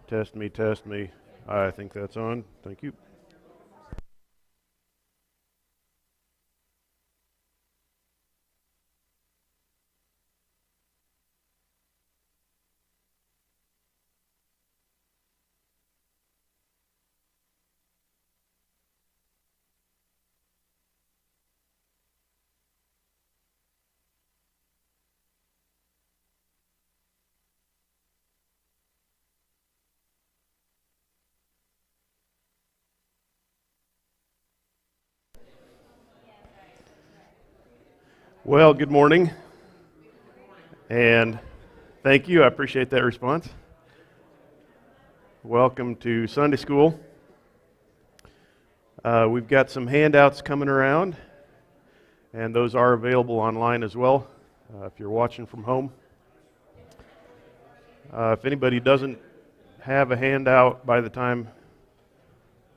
Test me, test me. I think that's on. Thank you. Well, good morning, and thank you. I appreciate that response. Welcome to Sunday School. We've got some handouts coming around, and those are available online as well if you're watching from home. If anybody doesn't have a handout by the time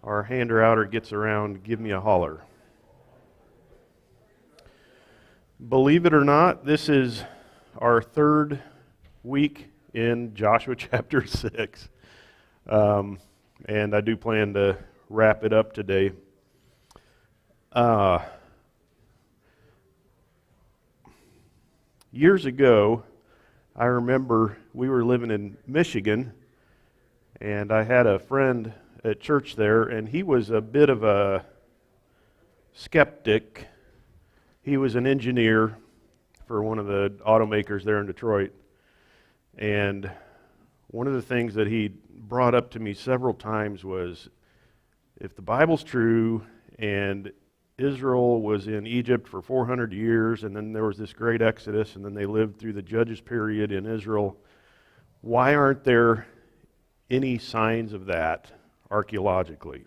our hander-outer gets around, give me a holler. Believe it or not, this is our third week in Joshua chapter 6. And I do plan to wrap it up today. Years ago, I remember we were living in Michigan, and I had a friend at church there, and he was a bit of a skeptic. He was an engineer for one of the automakers there in Detroit, and one of the things that he brought up to me several times was, if the Bible's true and Israel was in Egypt for 400 years, and then there was this great exodus, and then they lived through the Judges period in Israel, why aren't there any signs of that archaeologically?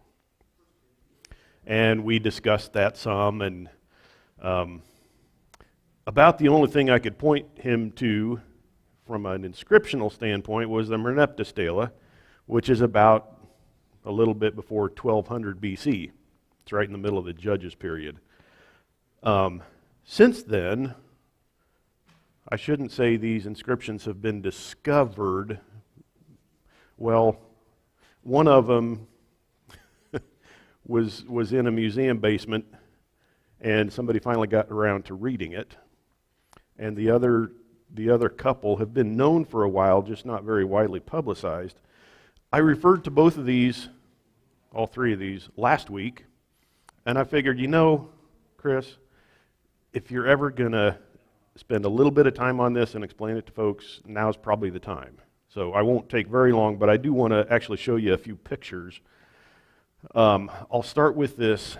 And we discussed that some, and about the only thing I could point him to from an inscriptional standpoint was the Merneptah Stela, which is about a little bit before 1200 BC. It's right in the middle of the Judges period. Since then, I shouldn't say these inscriptions have been discovered. Well, one of them was in a museum basement, and somebody finally got around to reading it. And the other couple have been known for a while, just not very widely publicized. I referred to both of these, all three of these, last week, and I figured, Kris, if you're ever going to spend a little bit of time on this and explain it to folks, now's probably the time. So I won't take very long, but I do want to actually show you a few pictures. I'll start with this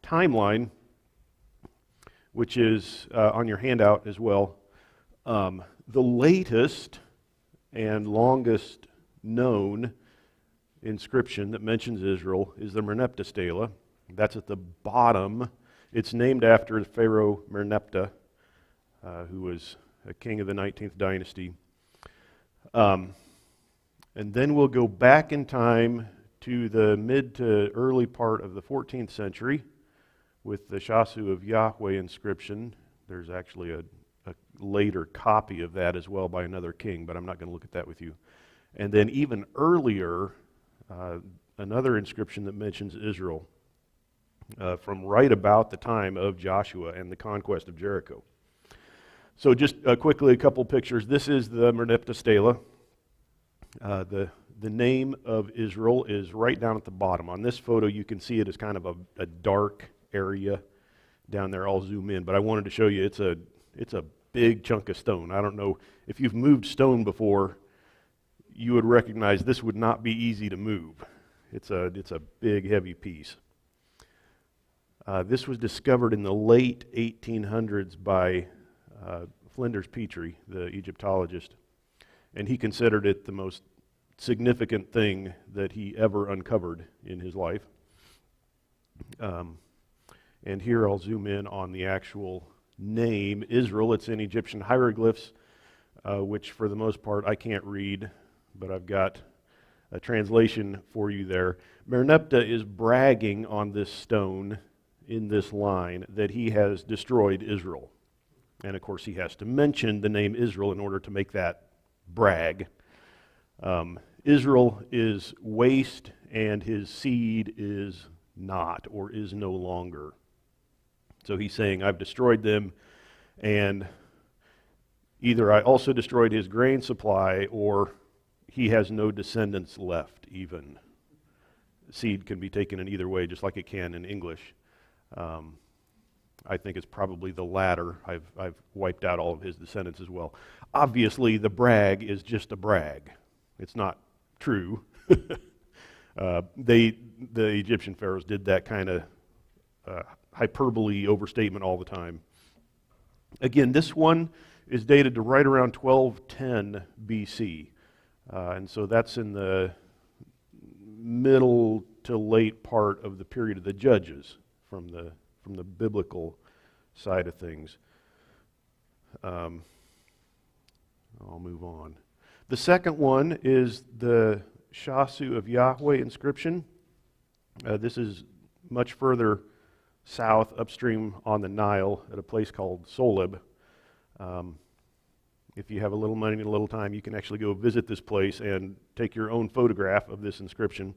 timeline, which is on your handout as well. The latest and longest known inscription that mentions Israel is the Merneptah Stela. That's at the bottom. It's named after Pharaoh Merneptah, who was a king of the 19th dynasty. And then we'll go back in time to the mid to early part of the 14th century with the Shasu of Yahweh inscription. There's actually a later copy of that as well by another king, but I'm not going to look at that with you. And then even earlier, another inscription that mentions Israel from right about the time of Joshua and the conquest of Jericho. So just quickly, a couple pictures. This is the Merneptah Stela. The name of Israel is right down at the bottom. On this photo, you can see it as kind of a dark area down there. I'll zoom in, but I wanted to show you it's a big chunk of stone. I don't know if you've moved stone before, you would recognize this would not be easy to move. It's a big, heavy piece. This was discovered in the late 1800s by Flinders Petrie, the Egyptologist, and he considered it the most significant thing that he ever uncovered in his life. And here I'll zoom in on the actual name, Israel. It's in Egyptian hieroglyphs, which for the most part I can't read, but I've got a translation for you there. Merneptah is bragging on this stone in this line that he has destroyed Israel. And of course he has to mention the name Israel in order to make that brag. Israel is waste and his seed is not, or is no longer. So he's saying, I've destroyed them, and either I also destroyed his grain supply, or he has no descendants left even. Seed can be taken in either way, just like it can in English. I think it's probably the latter. I've wiped out all of his descendants as well. Obviously, the brag is just a brag. It's not true. The Egyptian pharaohs did that kind of hyperbole overstatement all the time. Again, this one is dated to right around 1210 BC. And so that's in the middle to late part of the period of the Judges from the biblical side of things. I'll move on. The second one is the Shasu of Yahweh inscription. This is much further south, upstream on the Nile, at a place called Soleb. If you have a little money and a little time, you can actually go visit this place and take your own photograph of this inscription.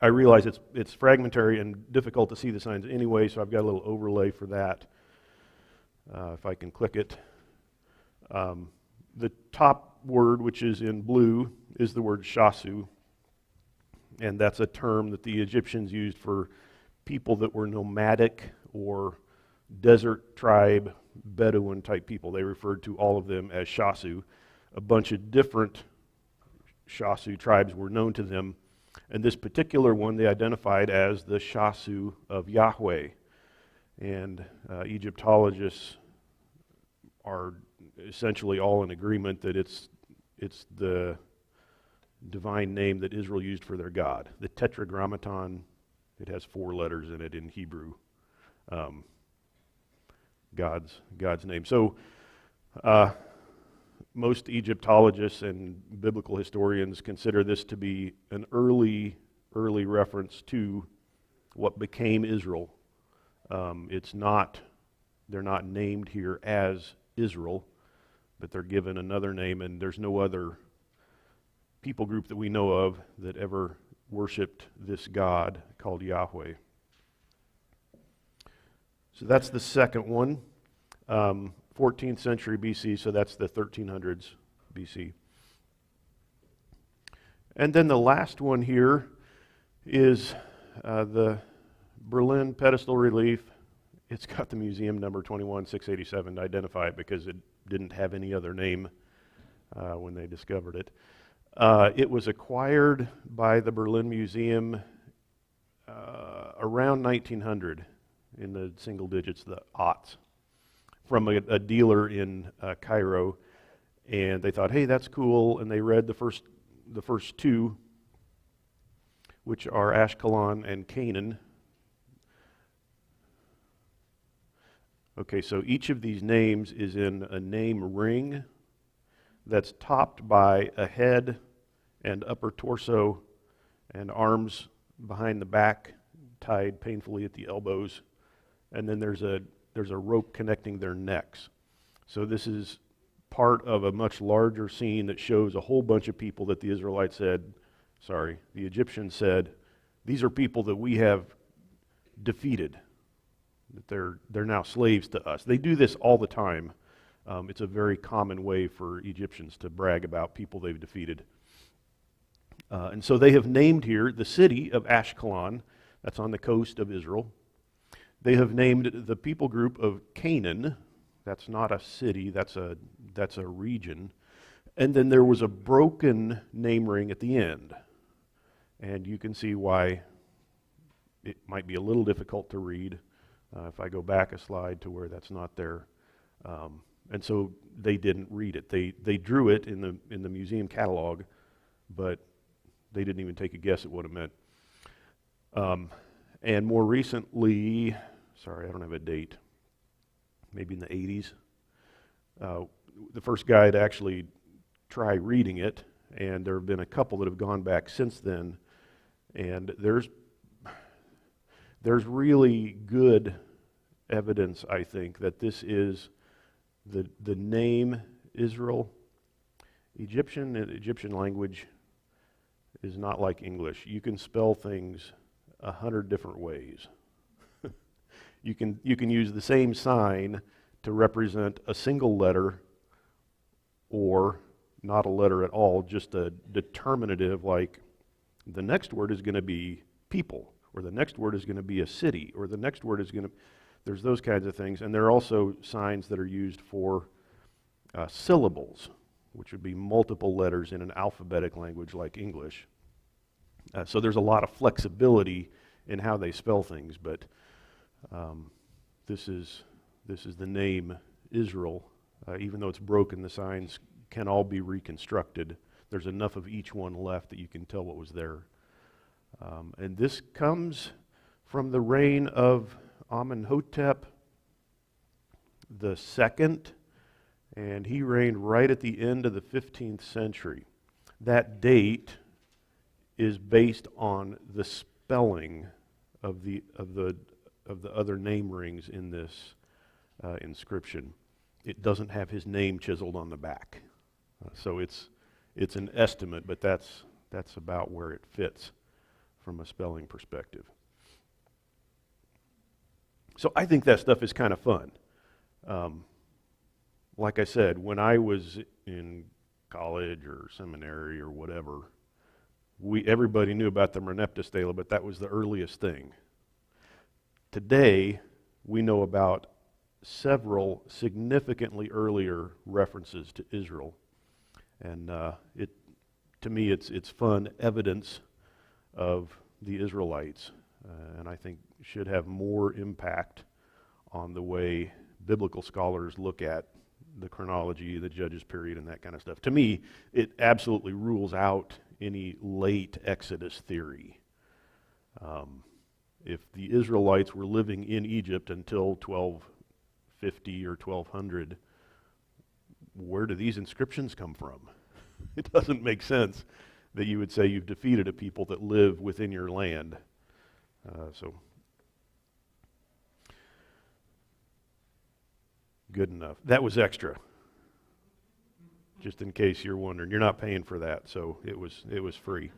I realize it's fragmentary and difficult to see the signs anyway, so I've got a little overlay for that. If I can click it. The top word, which is in blue, is the word shasu, and that's a term that the Egyptians used for people that were nomadic or desert tribe, Bedouin type people. They referred to all of them as shasu. A bunch of different shasu tribes were known to them, and this particular one they identified as the Shasu of Yahweh. And Egyptologists are essentially all in agreement that it's the divine name that Israel used for their God. The Tetragrammaton, it has 4 letters in it in Hebrew. God's name. So most Egyptologists and biblical historians consider this to be an early reference to what became Israel. They're not named here as Israel, but they're given another name, and there's no other people group that we know of that ever worshipped this God called Yahweh. So that's the second one, 14th century BC, so that's the 1300s BC. And then the last one here is the Berlin pedestal relief. It's got the museum number 21687 to identify it because it didn't have any other name when they discovered it. It was acquired by the Berlin Museum around 1900, in the single digits, the aughts, from a dealer in Cairo, and they thought, hey, that's cool, and they read the first 2, which are Ashkelon and Canaan. Okay, so each of these names is in a name ring that's topped by a head and upper torso and arms behind the back, tied painfully at the elbows, and then there's a rope connecting their necks. So this is part of a much larger scene that shows a whole bunch of people that the Egyptians said, these are people that we have defeated, that they're now slaves to us. They do this all the time. It's a very common way for Egyptians to brag about people they've defeated. And so they have named here the city of Ashkelon, that's on the coast of Israel. They have named the people group of Canaan. That's not a city, that's a region. And then there was a broken name ring at the end. And you can see why it might be a little difficult to read. If I go back a slide to where that's not there. And so they didn't read it. They drew it in the museum catalog, but they didn't even take a guess at what it meant. And more recently, sorry, I don't have a date, maybe in the 80s, the first guy to actually try reading it, and there have been a couple that have gone back since then, and there's really good evidence, I think, that this is the name Israel. Egyptian language is not like English. You can spell things 100 different ways. You can use the same sign to represent a single letter or not a letter at all, just a determinative, like the next word is going to be people, or the next word is going to be a city, or the next word is going to, there's those kinds of things. And there are also signs that are used for syllables, which would be multiple letters in an alphabetic language like English. So there's a lot of flexibility in how they spell things, but this is the name Israel. Even though it's broken, the signs can all be reconstructed. There's enough of each one left that you can tell what was there. And this comes from the reign of Amenhotep the second, and he reigned right at the end of the 15th century. That date is based on the spelling of the other name rings in this inscription. It doesn't have his name chiseled on the back, so it's an estimate, but that's about where it fits from a spelling perspective. So I think that stuff is kind of fun. Like I said, when I was in college or seminary or whatever, everybody knew about the Merneptah Stela, but that was the earliest thing. Today, we know about several significantly earlier references to Israel, and to me, it's fun evidence of the Israelites, and I think should have more impact on the way biblical scholars look at the chronology, the Judges period, and that kind of stuff. To me, it absolutely rules out any late Exodus theory. If the Israelites were living in Egypt until 1250 or 1200, where do these inscriptions come from? It doesn't make sense that you would say you've defeated a people that live within your land. So good enough. That was extra, just in case you're wondering. You're not paying for that, so it was free.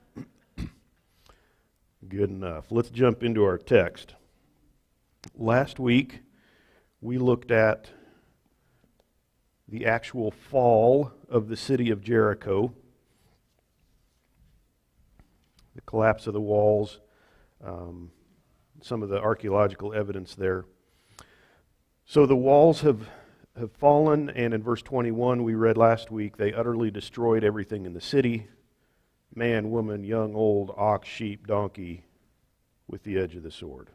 Good enough. Let's jump into our text. Last week, we looked at the actual fall of the city of Jericho, the collapse of the walls, some of the archaeological evidence there. So the walls have fallen, and in verse 21 we read last week, they utterly destroyed everything in the city, man, woman, young, old, ox, sheep, donkey, with the edge of the sword.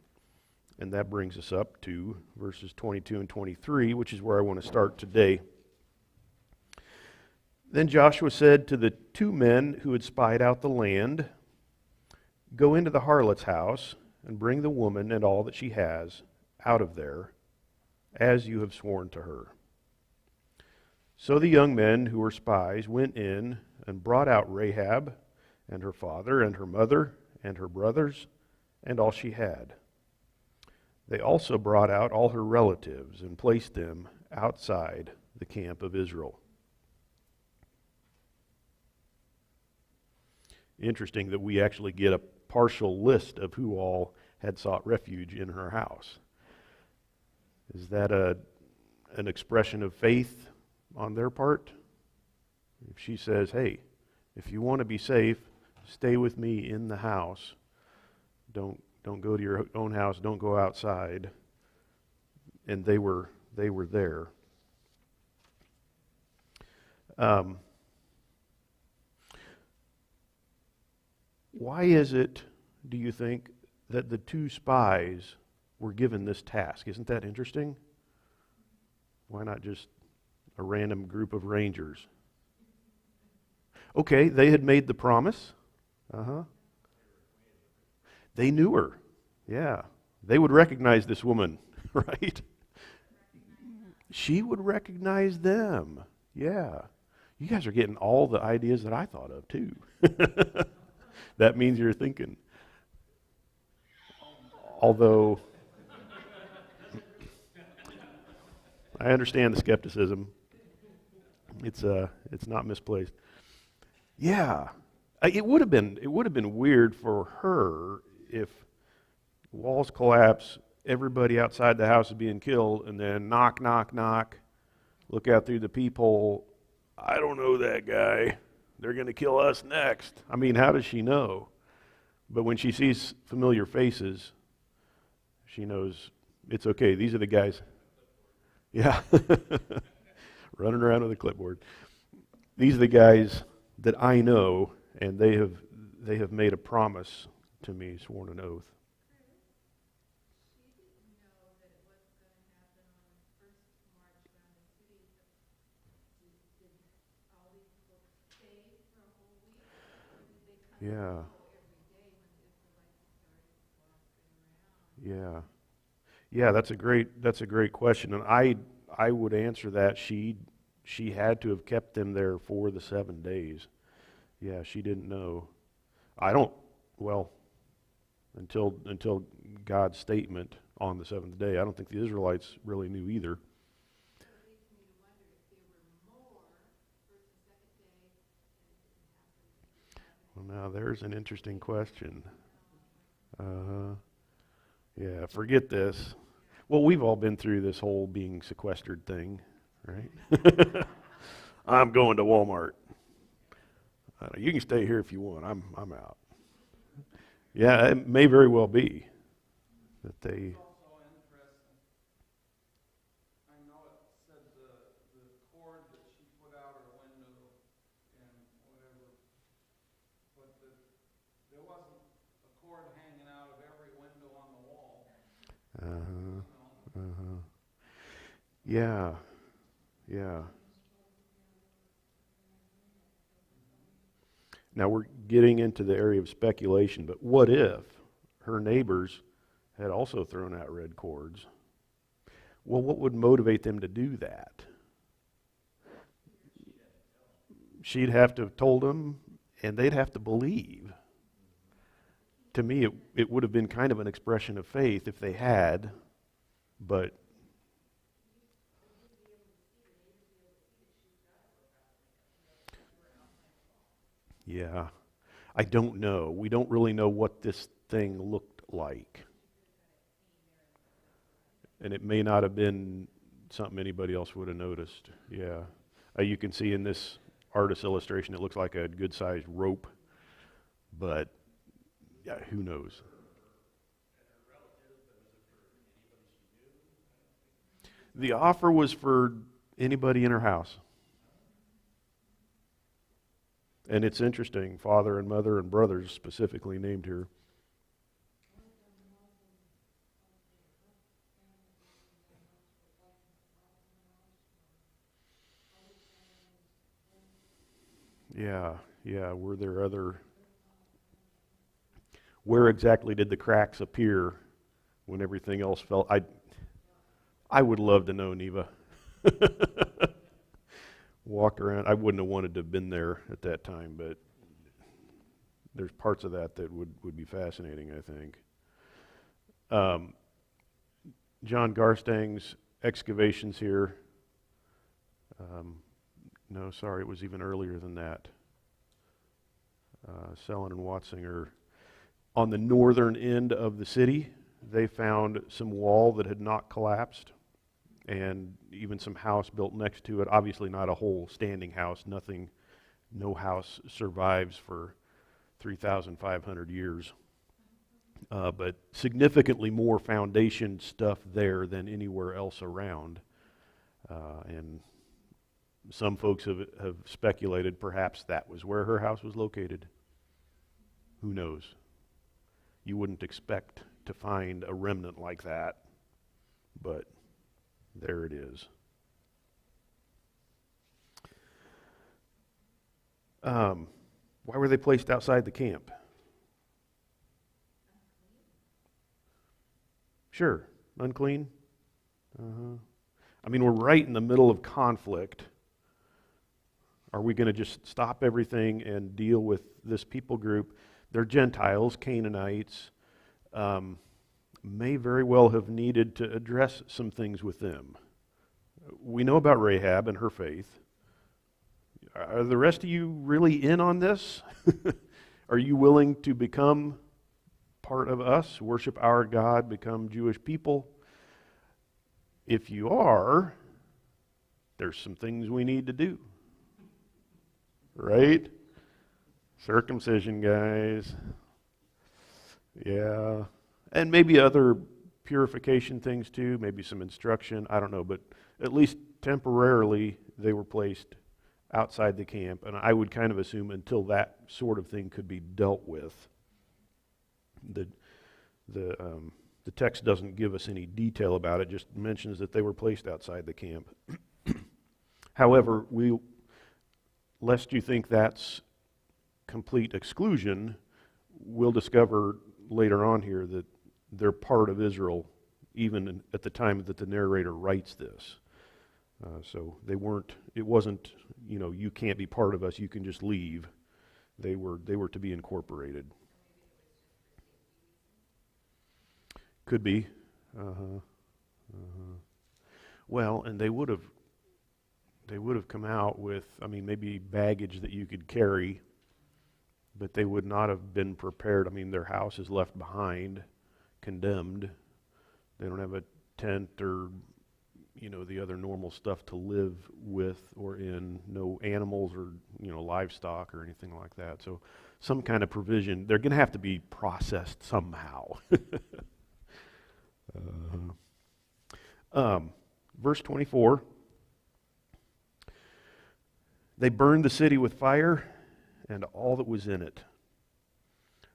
And that brings us up to verses 22 and 23, which is where I want to start today. Then Joshua said to the two men who had spied out the land, "Go into the harlot's house and bring the woman and all that she has out of there, as you have sworn to her." So the young men who were spies went in and brought out Rahab and her father and her mother and her brothers and all she had. They also brought out all her relatives and placed them outside the camp of Israel. Interesting that we actually get a partial list of who all had sought refuge in her house. Is that an expression of faith on their part? If she says, "Hey, if you want to be safe, stay with me in the house. Don't go to your own house. Don't go outside." And they were there. Why is it, do you think, that the two spies were given this task? Isn't that interesting? Why not just a random group of rangers? Okay, they had made the promise. They knew her. Yeah. They would recognize this woman, right? She would recognize them. Yeah. You guys are getting all the ideas that I thought of, too. That means you're thinking. Although, I understand the skepticism. It's not misplaced. Yeah. It would have been weird for her if walls collapse, everybody outside the house is being killed, and then knock, knock, knock, look out through the peephole. I don't know that guy. They're going to kill us next. I mean, how does she know? But when she sees familiar faces, she knows it's okay. These are the guys. Yeah. Running around with a clipboard. These are the guys that I know, and they have made a promise to me, sworn an oath. Yeah. Yeah. Yeah, that's a great question. And I would answer that she had to have kept them there for the 7 days. Yeah, she didn't know. I don't well, until God's statement on the seventh day. I don't think the Israelites really knew either. Well, now there's an interesting question. Uh, yeah, forget this. Well, we've all been through this whole being sequestered thing, right? I'm going to Walmart. You can stay here if you want. I'm out. Yeah, it may very well be that they. Also interesting. I know it said the cord that she put out her window and whatever, but there wasn't a cord hanging out of every window on the wall. Uh-huh. Uh-huh. Yeah. Yeah. Now we're getting into the area of speculation, but what if her neighbors had also thrown out red cords? Well, what would motivate them to do that? She'd have to have told them, and they'd have to believe. To me, it would have been kind of an expression of faith if they had, but yeah, I don't know. We don't really know what this thing looked like. And it may not have been something anybody else would have noticed. Yeah. You can see in this artist illustration, it looks like a good-sized rope, but yeah, who knows? The offer was for anybody in her house. And it's interesting, father and mother and brothers specifically named here. Yeah, yeah. Where exactly did the cracks appear when everything else fell? I would love to know, Neva. Walk around. I wouldn't have wanted to have been there at that time, but there's parts of that would be fascinating, I think. John Garstang's excavations here. No, sorry, it was even earlier than that. Sellen and Watzinger. On the northern end of the city, they found some wall that had not collapsed, and even some house built next to it. Obviously not a whole standing house. No house survives for 3,500 years. But significantly more foundation stuff there than anywhere else around. And some folks have speculated perhaps that was where her house was located. Who knows? You wouldn't expect to find a remnant like that, but there it is. Why were they placed outside the camp? Sure, unclean. Uh-huh. I mean, we're right in the middle of conflict. Are we going to just stop everything and deal with this people group? They're Gentiles, Canaanites. May very well have needed to address some things with them. We know about Rahab and her faith. Are the rest of you really in on this? Are you willing to become part of us, worship our God, become Jewish people? If you are, there's some things we need to do. Right? Circumcision, guys. Yeah. And maybe other purification things too, maybe some instruction, I don't know, but at least temporarily they were placed outside the camp, and I would kind of assume until that sort of thing could be dealt with. The text doesn't give us any detail about it, just mentions that they were placed outside the camp. However, lest you think that's complete exclusion, we'll discover later on here that they're part of Israel even at the time that the narrator writes this. So it wasn't, you can't be part of us, you can just leave. They were to be incorporated. Could be. Well, and they would have come out with, maybe baggage that you could carry, but they would not have been prepared. Their house is left behind, condemned. They don't have a tent or, the other normal stuff to live with or in. No animals or, livestock or anything like that. So some kind of provision. They're going to have to be processed somehow. Verse 24. They burned the city with fire and all that was in it.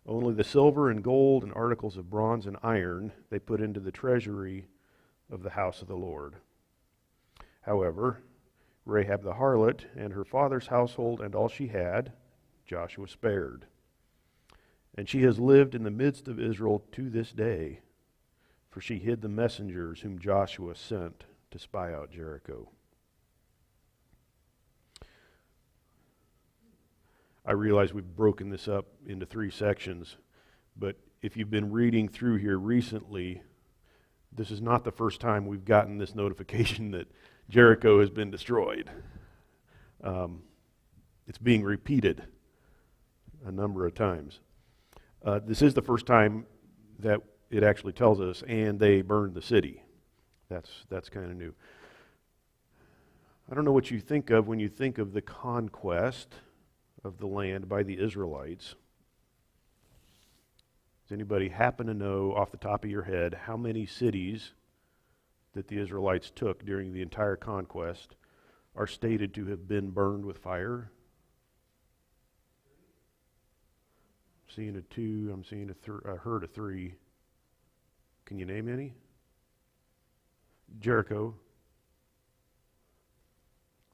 Only the silver and gold and articles of bronze and iron they put into the treasury of the house of the Lord. However, Rahab the harlot and her father's household and all she had, Joshua spared. And she has lived in the midst of Israel to this day, for she hid the messengers whom Joshua sent to spy out Jericho. I realize we've broken this up into 3 sections, but if you've been reading through here recently, this is not the first time we've gotten this notification that Jericho has been destroyed. It's being repeated a number of times. This is the first time that it actually tells us, and they burned the city. That's kind of new. I don't know what you think of when you think of the conquest of the land by the Israelites. Does anybody happen to know off the top of your head how many cities that the Israelites took during the entire conquest are stated to have been burned with fire? I'm seeing a 2, I'm seeing I heard a 3. Can you name any? Jericho.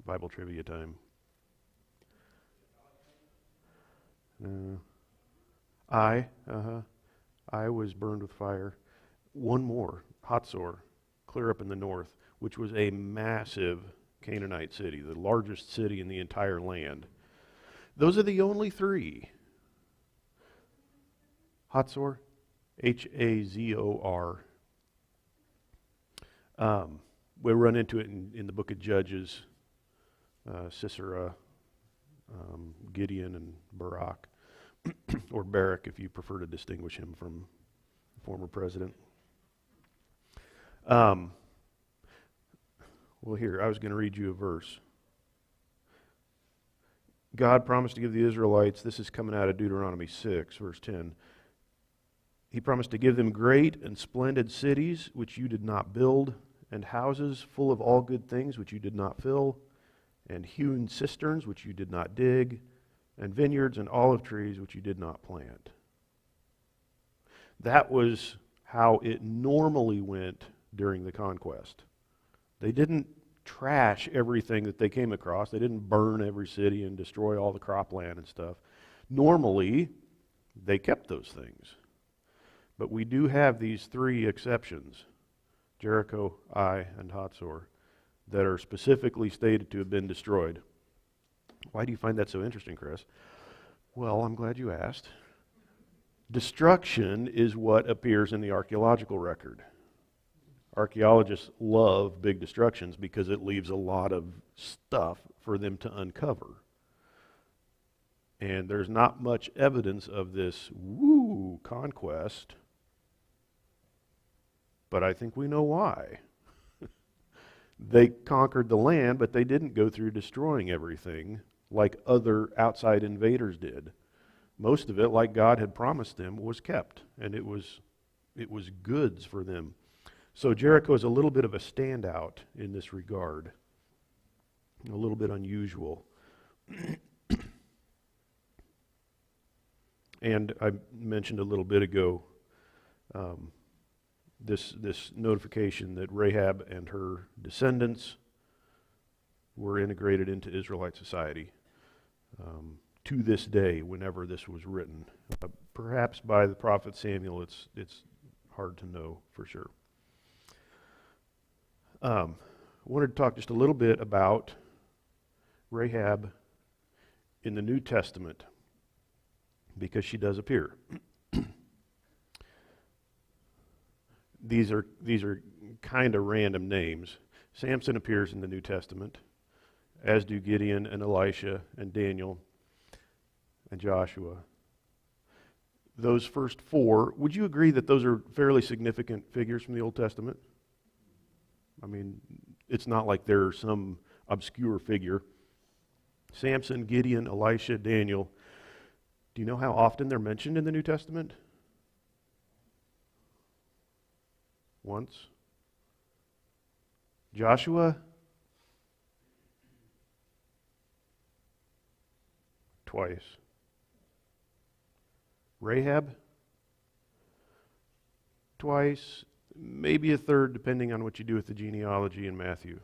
Bible trivia time. I was burned with fire. One more, Hatzor, clear up in the north, which was a massive Canaanite city, the largest city in the entire land. Those are the only 3. Hatzor, Hazor. We run into it in the book of Judges, Sisera, Gideon, and Barak, or Barak if you prefer to distinguish him from the former president. Well, here, I was going to read you a verse. God promised to give the Israelites, this is coming out of Deuteronomy 6, verse 10. He promised to give them great and splendid cities, which you did not build, and houses full of all good things, which you did not fill, and hewn cisterns, which you did not dig, and vineyards and olive trees, which you did not plant. That was how it normally went during the conquest. They didn't trash everything that they came across. They didn't burn every city and destroy all the cropland and stuff. Normally, they kept those things. But we do have these 3 exceptions, Jericho, Ai, and Hatzor, that are specifically stated to have been destroyed. Why do you find that so interesting, Kris? Well, I'm glad you asked. Destruction is what appears in the archaeological record. Archaeologists love big destructions because it leaves a lot of stuff for them to uncover. And there's not much evidence of this conquest, but I think we know why. They conquered the land, but they didn't go through destroying everything like other outside invaders did. Most of it, like God had promised them, was kept, and it was goods for them. So Jericho is a little bit of a standout in this regard, a little bit unusual. And I mentioned a little bit ago this notification that Rahab and her descendants were integrated into Israelite society to this day, whenever this was written. Perhaps by the prophet Samuel, it's hard to know for sure. I wanted to talk just a little bit about Rahab in the New Testament, because she does appear. These are kind of random names. Samson appears in the New Testament, as do Gideon and Elisha and Daniel and Joshua. Those first four, would you agree that those are fairly significant figures from the Old Testament? I mean, it's not like they're some obscure figure. Samson, Gideon, Elisha, Daniel. Do you know how often they're mentioned in the New Testament? Once. Joshua? Twice. Rahab? Twice. Maybe a third, depending on what you do with the genealogy in Matthew.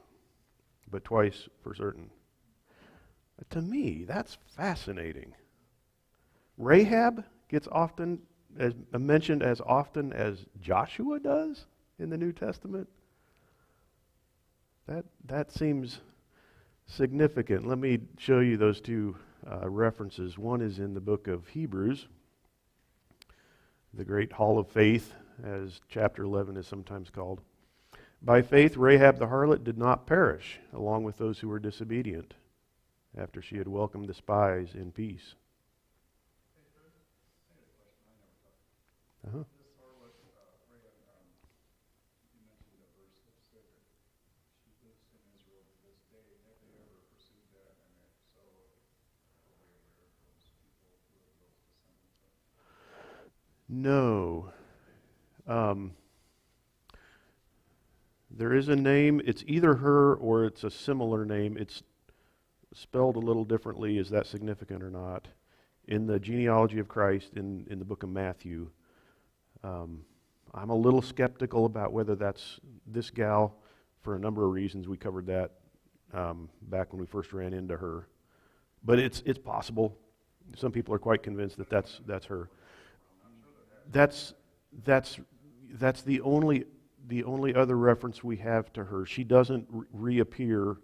But twice for certain. To me, that's fascinating. Rahab gets mentioned as often as Joshua does in the New Testament. That seems significant. Let me show you those two references. One is in the book of Hebrews, the great hall of faith, as chapter 11 is sometimes called. By faith, Rahab the harlot did not perish, along with those who were disobedient, after she had welcomed the spies in peace. Uh-huh. This harlot, Rahab, you mentioned a verse that said that she lives in Israel to this day. Have they ever pursued that? And if so, are they aware of those people who have those descendants? No. There is a name. It's either her or it's a similar name. It's spelled a little differently. Is that significant or not? In the genealogy of Christ in the book of Matthew, I'm a little skeptical about whether that's this gal for a number of reasons. We covered that back when we first ran into her. But it's possible. Some people are quite convinced that that's her. That's the only other reference we have to her. She doesn't reappear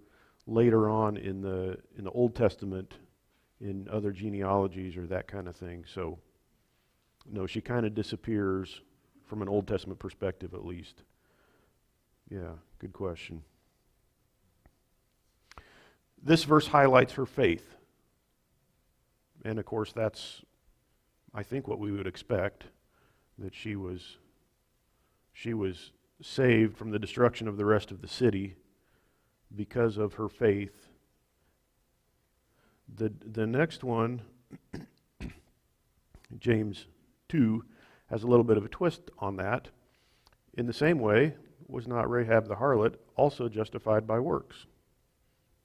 later on in the Old Testament in other genealogies or that kind of thing. So no, she kind of disappears from an Old Testament perspective, at least. Yeah, good question. This verse highlights her faith. And of course, that's, I think, what we would expect, that she was saved from the destruction of the rest of the city because of her faith. The next one, James 2, has a little bit of a twist on that. In the same way, was not Rahab the harlot also justified by works,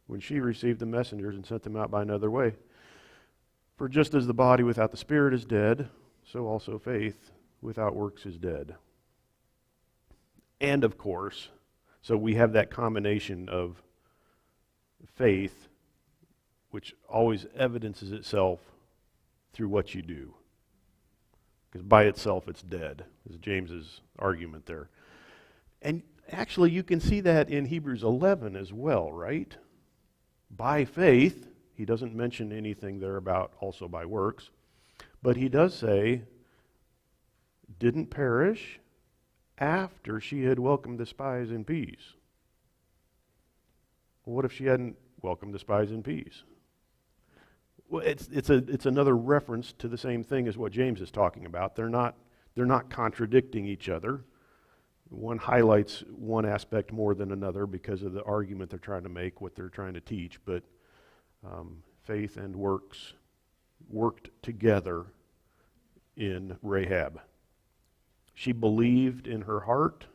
when she received the messengers and sent them out by another way? For just as the body without the spirit is dead, so also faith without works is dead. And of course, so we have that combination of faith, which always evidences itself through what you do. Because by itself it's dead, is James's argument there. And actually you can see that in Hebrews 11 as well, right? By faith, he doesn't mention anything there about also by works, but he does say, didn't perish after she had welcomed the spies in peace. Well, what if she hadn't welcomed the spies in peace? Well, it's another reference to the same thing as what James is talking about. They're not contradicting each other. One highlights one aspect more than another because of the argument they're trying to make, what they're trying to teach. But faith and works worked together in Rahab. She believed in her heart,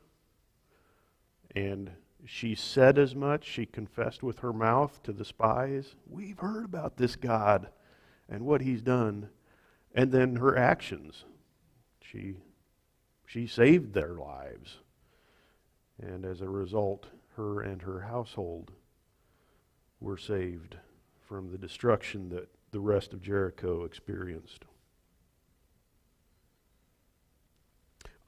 and she said as much. She confessed with her mouth to the spies, "We've heard about this God and what he's done." And then her actions. She saved their lives. And as a result, her and her household were saved from the destruction that the rest of Jericho experienced.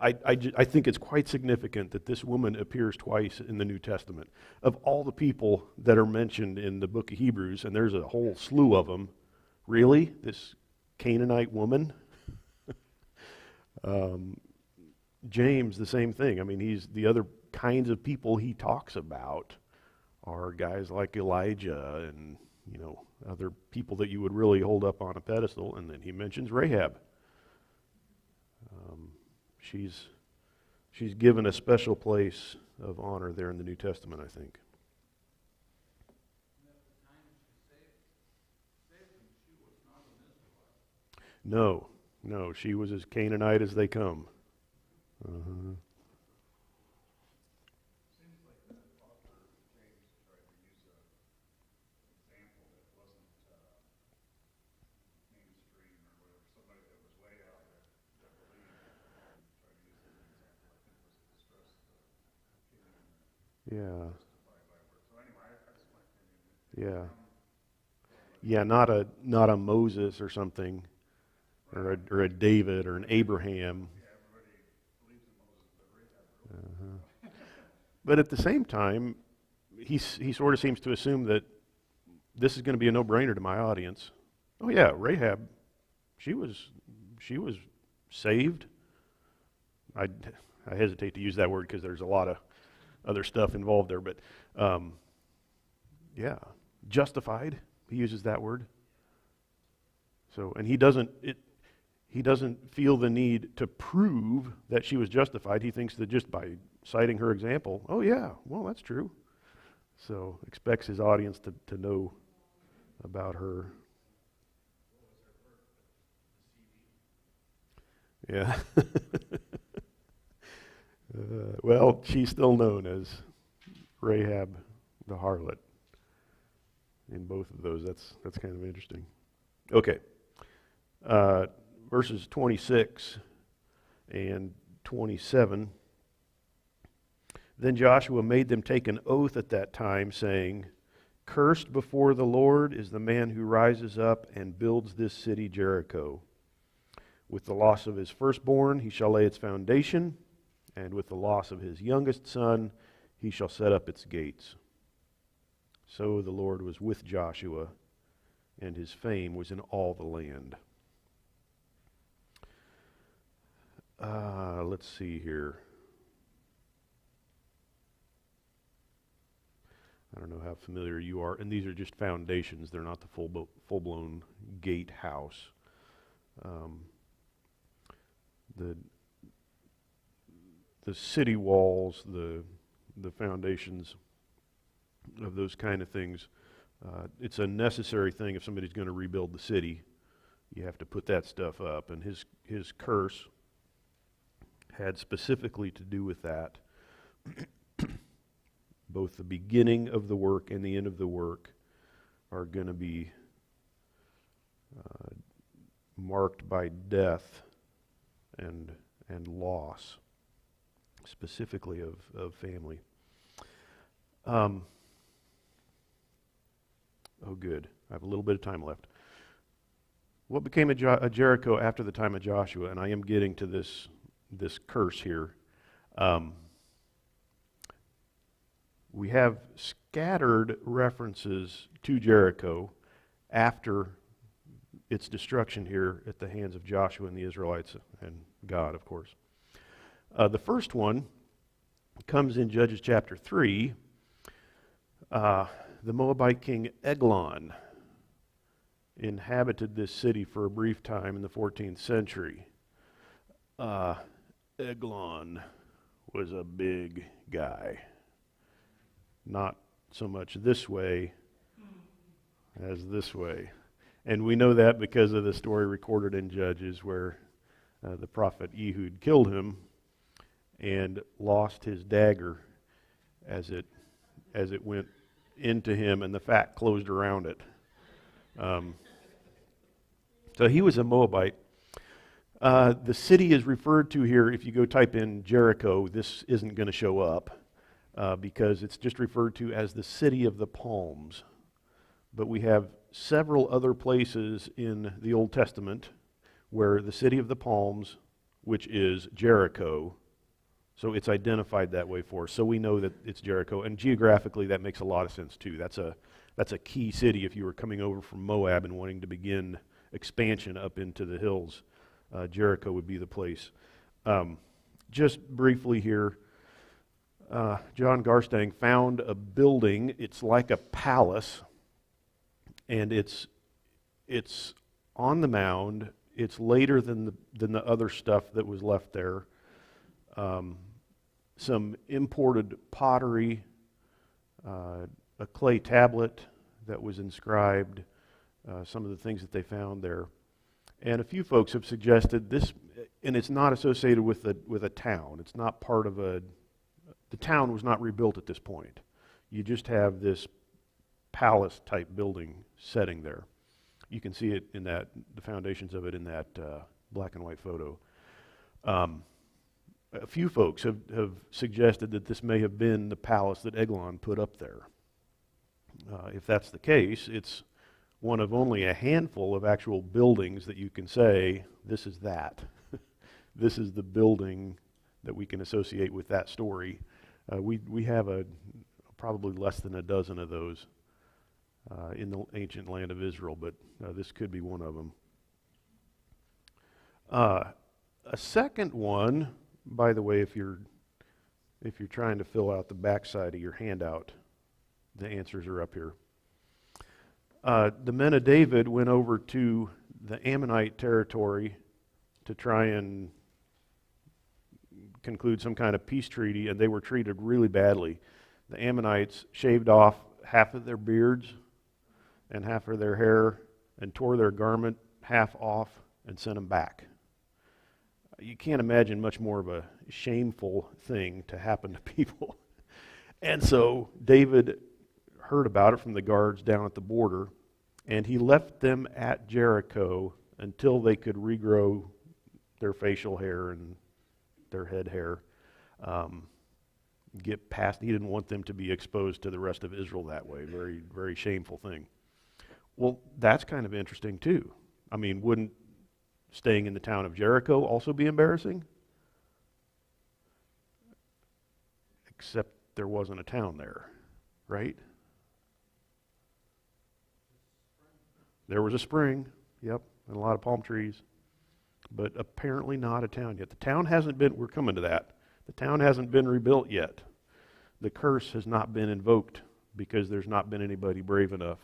I think it's quite significant that this woman appears twice in the New Testament. Of all the people that are mentioned in the book of Hebrews, and there's a whole slew of them, really? This Canaanite woman? James, the same thing. I mean, the other kinds of people he talks about are guys like Elijah and, other people that you would really hold up on a pedestal. And then he mentions Rahab. She's given a special place of honor there in the New Testament, I think. And at the time she saved him, she was not an Israelite. No, she was as Canaanite as they come. Uh-huh. Seems like that author James tried to use an example that wasn't mainstream or whatever, somebody that was way out there that believed, tried to use as an example. I think was to stress the king and Yeah, justified by works. So anyway, that's my opinion. yeah. Yeah, not a Moses or something, or a David or an Abraham. Yeah, everybody believes in Moses, but Rahab. But at the same time, he sort of seems to assume that this is going to be a no-brainer to my audience. Oh yeah, Rahab, she was saved. I hesitate to use that word because there's a lot of other stuff involved there, but yeah, justified. He uses that word. So, and he doesn't feel the need to prove that she was justified. He thinks that just by citing her example, oh yeah, well that's true. So expects his audience to know about her. Yeah. Well, she's still known as Rahab the harlot. In both of those, that's kind of interesting. Okay. Verses 26 and 27. Then Joshua made them take an oath at that time, saying, "Cursed before the Lord is the man who rises up and builds this city Jericho. With the loss of his firstborn he shall lay its foundation, and with the loss of his youngest son he shall set up its gates." So the Lord was with Joshua, and his fame was in all the land. Let's see here. I don't know how familiar you are, and these are just foundations. They're not the full-blown gate house. The city walls, the foundations of those kind of things, it's a necessary thing if somebody's going to rebuild the city. You have to put that stuff up, and his curse had specifically to do with that. Both the beginning of the work and the end of the work are going to be marked by death and loss, specifically of family. Oh, good. I have a little bit of time left. What became of Jericho after the time of Joshua? And I am getting to this curse here. We have scattered references to Jericho after its destruction here at the hands of Joshua and the Israelites and God, of course. The first one comes in Judges chapter 3. The Moabite king Eglon inhabited this city for a brief time in the 14th century. Eglon was a big guy. Not so much this way as this way. And we know that because of the story recorded in Judges where the prophet Ehud killed him and lost his dagger as it went into him, and the fat closed around it. So he was a Moabite. The city is referred to here, if you go type in Jericho, this isn't going to show up because it's just referred to as the city of the palms. But we have several other places in the Old Testament where the city of the palms, which is Jericho, so it's identified that way for us. So we know that it's Jericho, and geographically that makes a lot of sense too. That's a key city if you were coming over from Moab and wanting to begin expansion up into the hills. Jericho would be the place. Just briefly here, John Garstang found a building. It's like a palace, and it's on the mound. It's later than the other stuff that was left there. Some imported pottery, a clay tablet that was inscribed, some of the things that they found there. And a few folks have suggested this, and it's not associated with a town. It's not part of the town was not rebuilt at this point. You just have this palace-type building setting there. You can see it in the foundations of it in that black and white photo. A few folks have suggested that this may have been the palace that Eglon put up there. If that's the case, it's one of only a handful of actual buildings that you can say, this is that. This is the building that we can associate with that story. We have probably less than a dozen of those in the ancient land of Israel, but this could be one of them. A second one, by the way, if you're trying to fill out the backside of your handout, the answers are up here. The men of David went over to the Ammonite territory to try and conclude some kind of peace treaty, and they were treated really badly. The Ammonites shaved off half of their beards and half of their hair and tore their garment half off and sent them back. You can't imagine much more of a shameful thing to happen to people. And so David heard about it from the guards down at the border, and he left them at Jericho until they could regrow their facial hair and their head hair, get past. He didn't want them to be exposed to the rest of Israel that way. Very, very shameful thing. Well, that's kind of interesting too. I mean, wouldn't staying in the town of Jericho also be embarrassing? Except there wasn't a town there, right? There was a spring, yep, and a lot of palm trees, but apparently not a town yet. The town hasn't been, we're coming to that, the town hasn't been rebuilt yet. The curse has not been invoked because there's not been anybody brave enough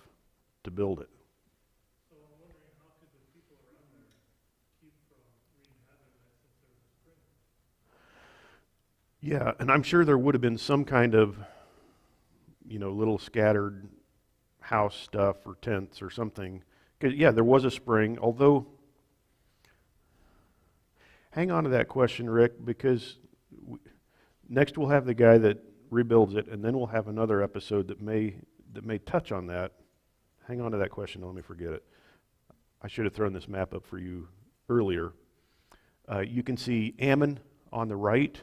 to build it. So I'm wondering, how could the people around there keep from re-inhabiting that since there was a spring? Yeah, and I'm sure there would have been some kind of, little scattered house stuff or tents or something. 'Cause, yeah, there was a spring, although, hang on to that question, Rick, because next we'll have the guy that rebuilds it, and then we'll have another episode that may touch on that. Hang on to that question, don't let me forget it. I should have thrown this map up for you earlier. You can see Ammon on the right.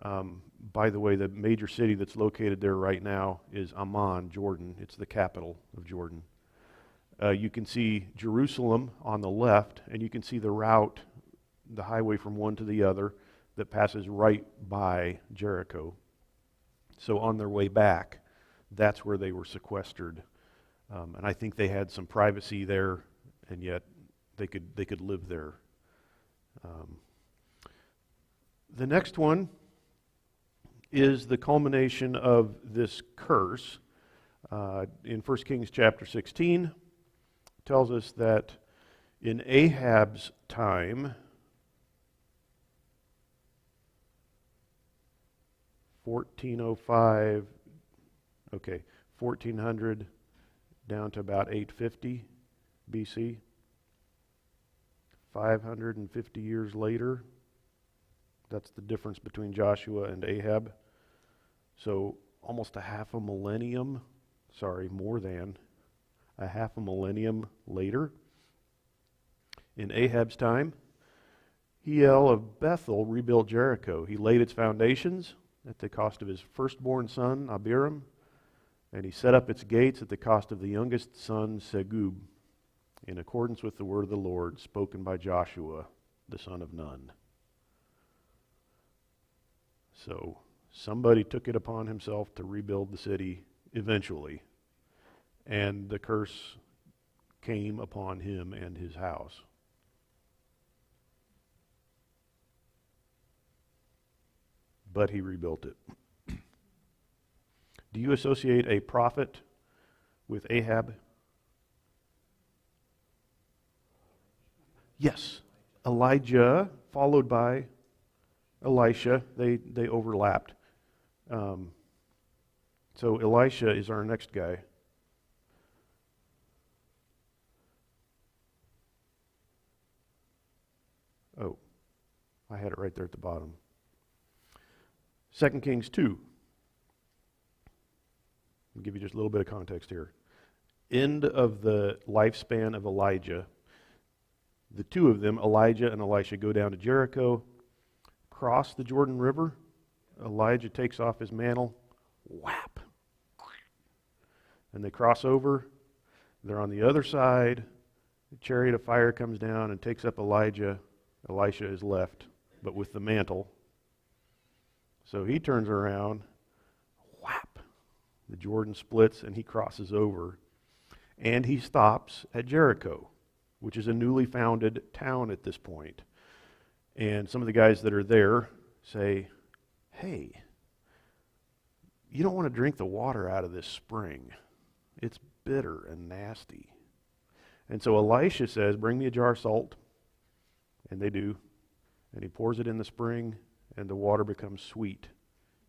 By the way, the major city that's located there right now is Amman, Jordan. It's the capital of Jordan. You can see Jerusalem on the left, and you can see the route, the highway from one to the other, that passes right by Jericho. So on their way back, that's where they were sequestered. And I think they had some privacy there, and yet they could live there. The next one is the culmination of this curse. In 1 Kings chapter 16, tells us that in Ahab's time, 1405, 1400 down to about 850 BC. 550 years later, that's the difference between Joshua and Ahab. So almost a half a millennium, more than a half a millennium later, in Ahab's time, Hiel of Bethel rebuilt Jericho. He laid its foundations at the cost of his firstborn son, Abiram, and he set up its gates at the cost of the youngest son, Segub, in accordance with the word of the Lord spoken by Joshua, the son of Nun. So somebody took it upon himself to rebuild the city eventually, and the curse came upon him and his house. But he rebuilt it. Do you associate a prophet with Ahab? Yes. Elijah, followed by Elisha. They overlapped. So Elisha is our next guy. Oh, I had it right there at the bottom. 2 Kings 2. I'll give you just a little bit of context here. End of the lifespan of Elijah. The two of them, Elijah and Elisha, go down to Jericho, cross the Jordan River. Elijah takes off his mantle, whap. And they cross over. They're on the other side. The chariot of fire comes down and takes up Elijah. Elisha is left, but with the mantle. So he turns around, whap. The Jordan splits and he crosses over. And he stops at Jericho, which is a newly founded town at this point. And some of the guys that are there say, hey, you don't want to drink the water out of this spring. It's bitter and nasty. And so Elisha says, bring me a jar of salt. And they do. And he pours it in the spring, and the water becomes sweet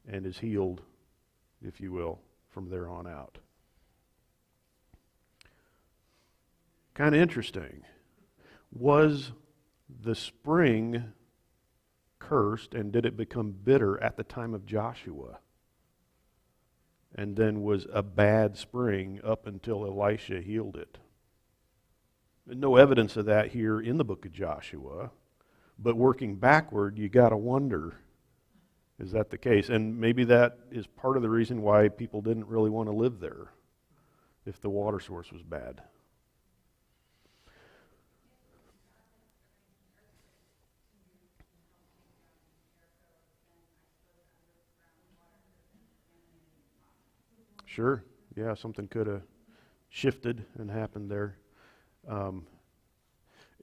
and is healed, if you will, from there on out. Kind of interesting. Was the spring cursed, and did it become bitter at the time of Joshua? And then was a bad spring up until Elisha healed it? No evidence of that here in the book of Joshua, but working backward, you got to wonder, is that the case? And maybe that is part of the reason why people didn't really want to live there, if the water source was bad. Sure, yeah, something could have shifted and happened there.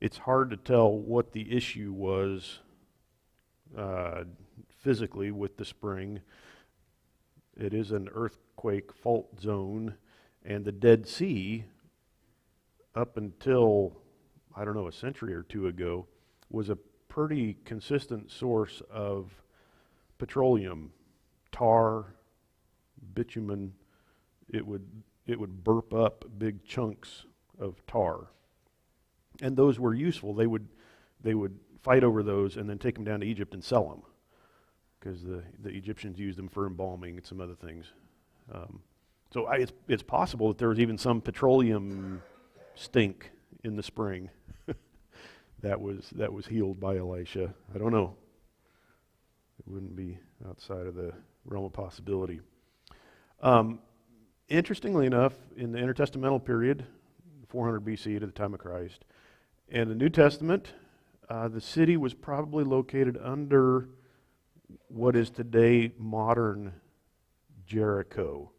It's hard to tell what the issue was physically with the spring. It is an earthquake fault zone, and the Dead Sea, up until, I don't know, a century or two ago, was a pretty consistent source of petroleum, tar, bitumen. It would burp up big chunks of tar. And those were useful. They would fight over those and then take them down to Egypt and sell them, because the Egyptians used them for embalming and some other things. So it's possible that there was even some petroleum stink in the spring that was healed by Elisha. I don't know. It wouldn't be outside of the realm of possibility. Interestingly enough, in the intertestamental period, 400 BC to the time of Christ, and the New Testament, the city was probably located under what is today modern Jericho.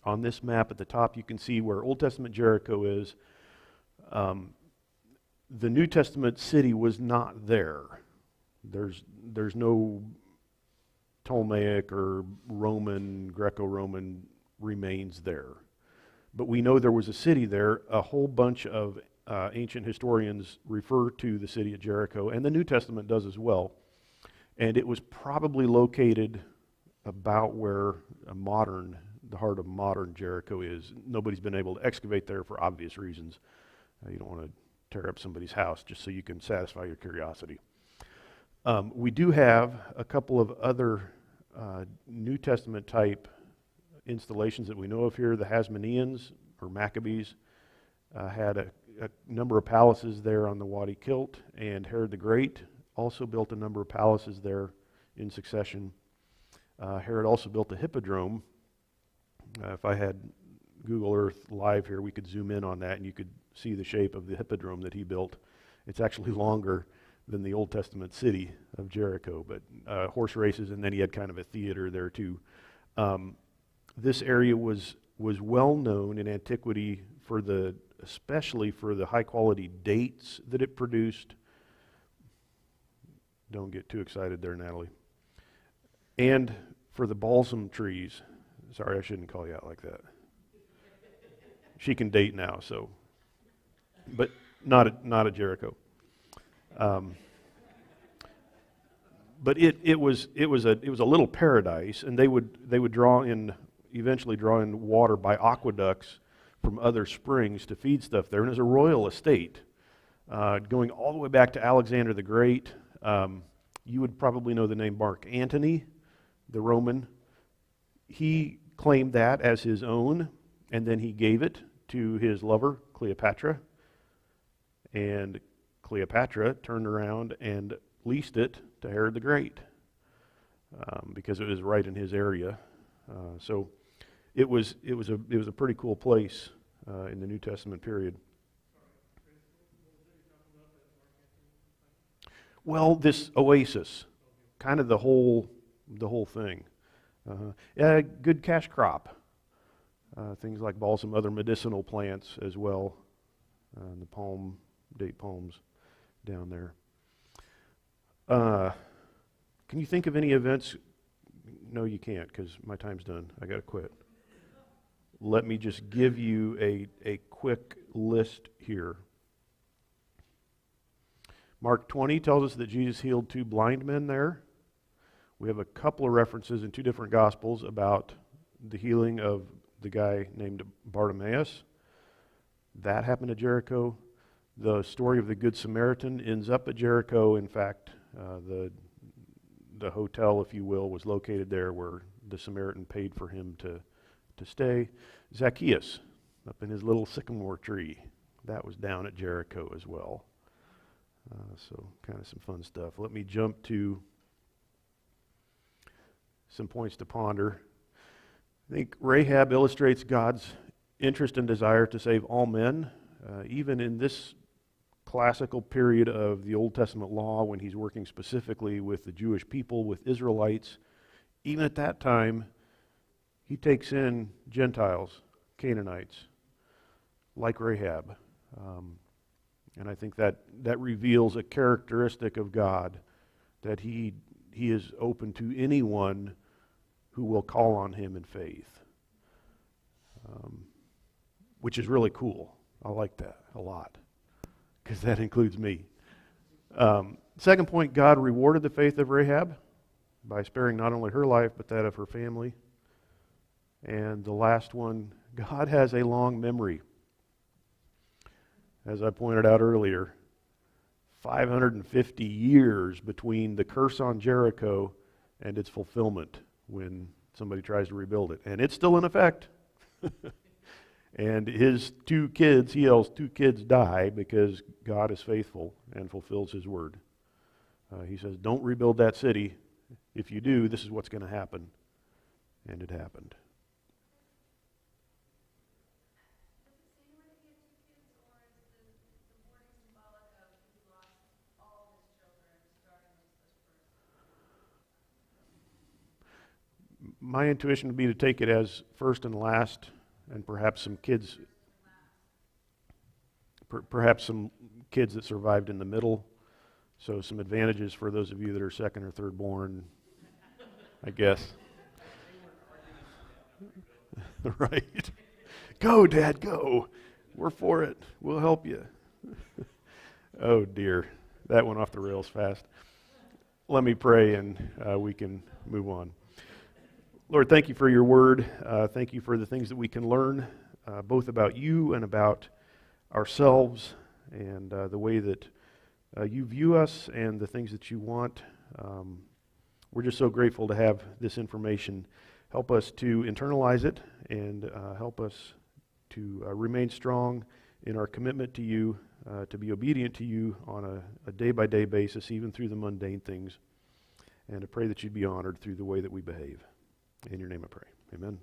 On this map at the top, you can see where Old Testament Jericho is. The New Testament city was not there. There's no Ptolemaic or Roman, Greco-Roman remains there. But we know there was a city there. A whole bunch of ancient historians refer to the city of Jericho, and the New Testament does as well. And it was probably located about where the heart of modern Jericho is. Nobody's been able to excavate there for obvious reasons. You don't want to tear up somebody's house just so you can satisfy your curiosity. We do have a couple of other New Testament type installations that we know of here. The Hasmoneans, or Maccabees, had a number of palaces there on the Wadi Kilt, and Herod the Great also built a number of palaces there in succession. Herod also built a hippodrome. If I had Google Earth live here, we could zoom in on that and you could see the shape of the hippodrome that he built. It's actually longer than the Old Testament city of Jericho, but horse races, and then he had kind of a theater there too. This area was well known in antiquity especially for the high quality dates that it produced. Don't get too excited there, Natalie. And for the balsam trees. Sorry, I shouldn't call you out like that. She can date now, so, but not at Jericho. But it was a little paradise, and they would eventually draw in water by aqueducts from other springs to feed stuff there, and it was a royal estate, going all the way back to Alexander the Great. You would probably know the name Mark Antony, the Roman. He claimed that as his own, and then he gave it to his lover, Cleopatra. And Cleopatra turned around and leased it to Herod the Great because it was right in his area. So it was a pretty cool place in the New Testament period. Well, this oasis, kind of the whole thing. Yeah, good cash crop. Things like balsam, other medicinal plants as well. The date palms down there. Can you think of any events? No, you can't, because my time's done. I got to quit. Let me just give you a quick list here. Mark 20 tells us that Jesus healed 2 blind men there. We have a couple of references in 2 different Gospels about the healing of the guy named Bartimaeus. That happened at Jericho. The story of the Good Samaritan ends up at Jericho. In fact, the hotel, if you will, was located there where the Samaritan paid for him to stay. Zacchaeus, up in his little sycamore tree, that was down at Jericho as well. So kind of some fun stuff. Let me jump to some points to ponder. I think Rahab illustrates God's interest and desire to save all men, even in this classical period of the Old Testament law when he's working specifically with the Jewish people, with Israelites. Even at that time, he takes in Gentiles, Canaanites, like Rahab. And I think that reveals a characteristic of God, that he is open to anyone who will call on him in faith, which is really cool. I like that a lot, because that includes me. Second point, God rewarded the faith of Rahab by sparing not only her life, but that of her family. And the last one, God has a long memory. As I pointed out earlier, 550 years between the curse on Jericho and its fulfillment when somebody tries to rebuild it. And it's still in effect. And his 2 kids, Hiel's 2 kids die because God is faithful and fulfills his word. He says, don't rebuild that city. If you do, this is what's going to happen. And it happened. My intuition would be to take it as first and last, and perhaps some kids that survived in the middle. So some advantages for those of you that are second or third born, I guess. Right. Go, Dad, go. We're for it. We'll help you. Oh, dear. That went off the rails fast. Let me pray and we can move on. Lord, thank you for your word. Thank you for the things that we can learn, both about you and about ourselves, and the way that you view us and the things that you want. We're just so grateful to have this information. Help us to internalize it and help us to remain strong in our commitment to you, to be obedient to you on a day-by-day basis, even through the mundane things, and to pray that you'd be honored through the way that we behave. In your name I pray. Amen.